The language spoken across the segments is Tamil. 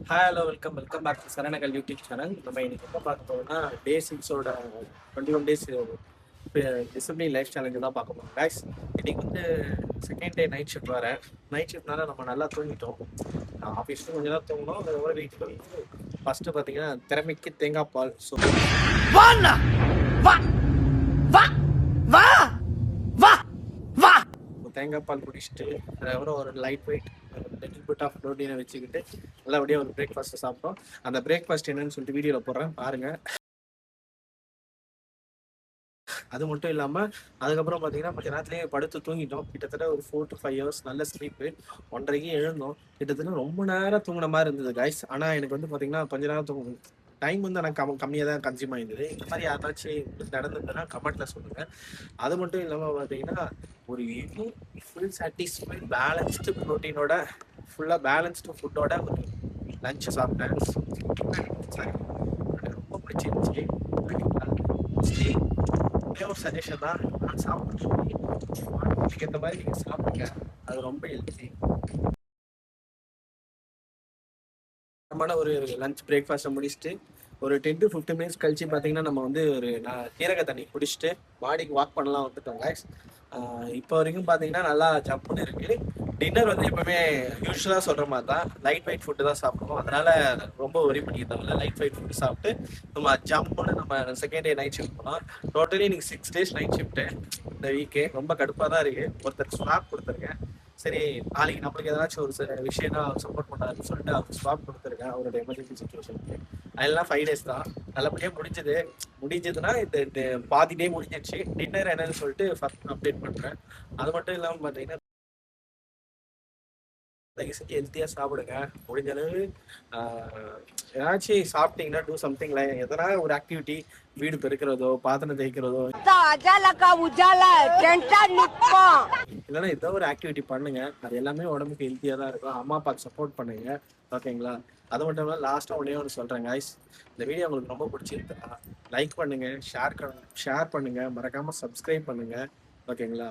Hi hello welcome back to சரணகல் யூடியூப் சேனல். நம்ம இன்னைக்கு என்ன பார்க்க போறோம்னா டே 6ஓட 21 டேஸ் டிசிப்ளின் லைஃப் சேலஞ்சு தான் பார்க்க போகிறோம் கைஸ். இன்னைக்கு வந்து செகண்ட் டே நைட் ஷிஃப்ட் வரேன். நைட் ஷிஃப்ட்னால நம்ம நல்லா தூங்கிட்டோம். ஆஃபீஸில் கொஞ்சம் நேரம் தூங்கணும். அதுக்கப்புறம் வீட்டுக்கு வந்து ஃபஸ்ட்டு பார்த்தீங்கன்னா திறமைக்கு தேங்காய் பால். ஸோ தேங்காய் பால் குடிச்சிட்டு அதுக்கப்புறம் ஒரு light weight little bit of ப்ரோட்டீனை வச்சுக்கிட்டு நல்லபடியாக ஒரு பிரேக்ஃபாஸ்ட்டை சாப்பிட்டோம். அந்த பிரேக்ஃபாஸ்ட் என்னன்னு சொல்லிட்டு வீடியோவில் போடுறேன் பாருங்கள். அது மட்டும் இல்லாமல் அதுக்கப்புறம் பார்த்தீங்கன்னா கொஞ்சம் நேரத்துலேயே படுத்து தூங்கிட்டோம். கிட்டத்தட்ட ஒரு 4 to 5 hours நல்ல ஸ்லீப்பு. 1:30க்கு எழுந்தோம். கிட்டத்தட்ட ரொம்ப நேரம் தூங்கின மாதிரி இருந்தது கைஸ். ஆனால் எனக்கு வந்து பார்த்தீங்கன்னா கொஞ்ச நேரம் தூங்கும் டைம் வந்து எனக்கு கம்மியாக தான் கன்சியூம் ஆயிருந்தது. இந்த மாதிரி யாராச்சும் நடந்ததுன்னா கமெண்ட்டில் சொல்லுங்கள். அது மட்டும் இல்லாமல் பார்த்தீங்கன்னா ஒரு ஃபுல் சாட்டிஸ்ஃபைட் பேலன்ஸ்டு ப்ரோட்டீனோட ஃபுல்லாக பேலன்ஸ்டு ஃபுட்டோட ஒரு லஞ்சு சாப்பிட்டேன். சாரி, ரொம்ப பிடிச்சிருந்துச்சி. மோஸ்ட்லி ஒரு சஜஷன் தான், நான் சாப்பிட்றேன். இதுக்கு இந்த மாதிரி நீங்கள் சாப்பிடுங்க, அது ரொம்ப ஹெல்த்தி. நம்மளால ஒரு லஞ்ச் பிரேக்ஃபாஸ்ட்டை முடிச்சுட்டு ஒரு 10 to 15 minutes கழிச்சு பார்த்தீங்கன்னா நம்ம வந்து ஒரு சீரக தண்ணி குடிச்சிட்டு மாடிக்கு வாக் பண்ணலாம் வந்துட்டோம் கைஸ். இப்போ வரைக்கும் பார்த்தீங்கன்னா நல்லா ஜம்முன்னு இருக்குது. டின்னர் வந்து எப்பவுமே யூஸ்வலாக சொல்கிற மாதிரி தான் லைட் வெயிட் ஃபுட்டு தான் சாப்பிடுவோம். அதனால் ரொம்ப ஒரி பண்ணிக்கிறதால லைட் வெயிட் ஃபுட்டு சாப்பிட்டு நம்ம ஜம்முன்னு நம்ம செகண்ட் டே நைட் ஷிஃப்ட் போனோம். டோட்டலி இன்னைக்கு 6 days நைட் ஷிஃப்ட்டு இந்த வீக்கு. ரொம்ப கடுப்பாக தான் இருக்குது. ஒருத்தர் ஸ்வாப் கொடுத்துருக்கேன். சரி, நாளைக்கு நம்மளுக்கு ஏதாச்சும் ஒரு சில விஷயம் தான் சப்போர்ட் பண்ணாருன்னு சொல்லிட்டு அவர் ஸ்வாப் கொடுத்துருக்கேன் அவரோட எமர்ஜென்சி சுச்சுவேஷனுக்கு. அதெல்லாம் 5 days தான் நல்லபடியாக முடிஞ்சதுன்னா இந்த பாதி டே முடிஞ்சிடுச்சு. டின்னர் என்னன்னு சொல்லிட்டு ஃபர்ஸ்ட் அப்டேட் பண்ணுறேன். அது மட்டும் இல்லாமல் பார்த்தீங்கன்னா தயவு செஞ்சு ஹெல்த்தியாக சாப்பிடுங்க. முடிஞ்ச அளவு ஏதாச்சும் சாப்பிட்டீங்கன்னா டூ சம்திங் லைக் எதனா ஒரு ஆக்டிவிட்டி, வீடு பெருக்கிறதோ பாத்திரம் தேய்க்கிறதோ இல்லைன்னா ஏதோ ஒரு ஆக்டிவிட்டி பண்ணுங்க. அது எல்லாமே உடம்புக்கு ஹெல்த்தியாக தான் இருக்கும். அம்மா அப்பாவுக்கு சப்போர்ட் பண்ணுங்க, ஓகேங்களா? அது மட்டும் இல்லாமல் லாஸ்ட்டாக ஒன்று சொல்கிறேன் கைஸ். இந்த வீடியோ உங்களுக்கு ரொம்ப பிடிச்சிருந்தா லைக் பண்ணுங்க, ஷேர் பண்ணுங்க, மறக்காமல் சப்ஸ்கிரைப் பண்ணுங்க, ஓகேங்களா?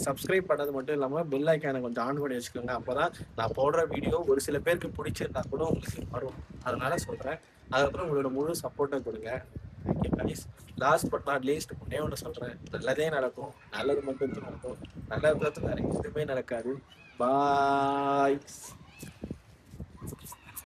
சப்ஸ்கிரைப் பண்ணது மட்டும் இல்லாமல் பெல் ஐக்கானை கொஞ்சம் ஆன் பண்ணி வச்சுக்கோங்க. அப்போ தான் நான் போடுற வீடியோ ஒரு சில பேருக்கு பிடிச்சிருந்தா கூட உங்களுக்கு வரும். அதனால சொல்கிறேன். அதுக்கப்புறம் உங்களோட முழு சப்போர்ட்டை கொடுங்க. Thank you guys. Last but not least ஒன்று சொல்கிறேன். நல்லதே நடக்கும், நல்லது மட்டும் நடக்கும். நல்லது வேறு எதுவுமே நடக்காது. பாய்.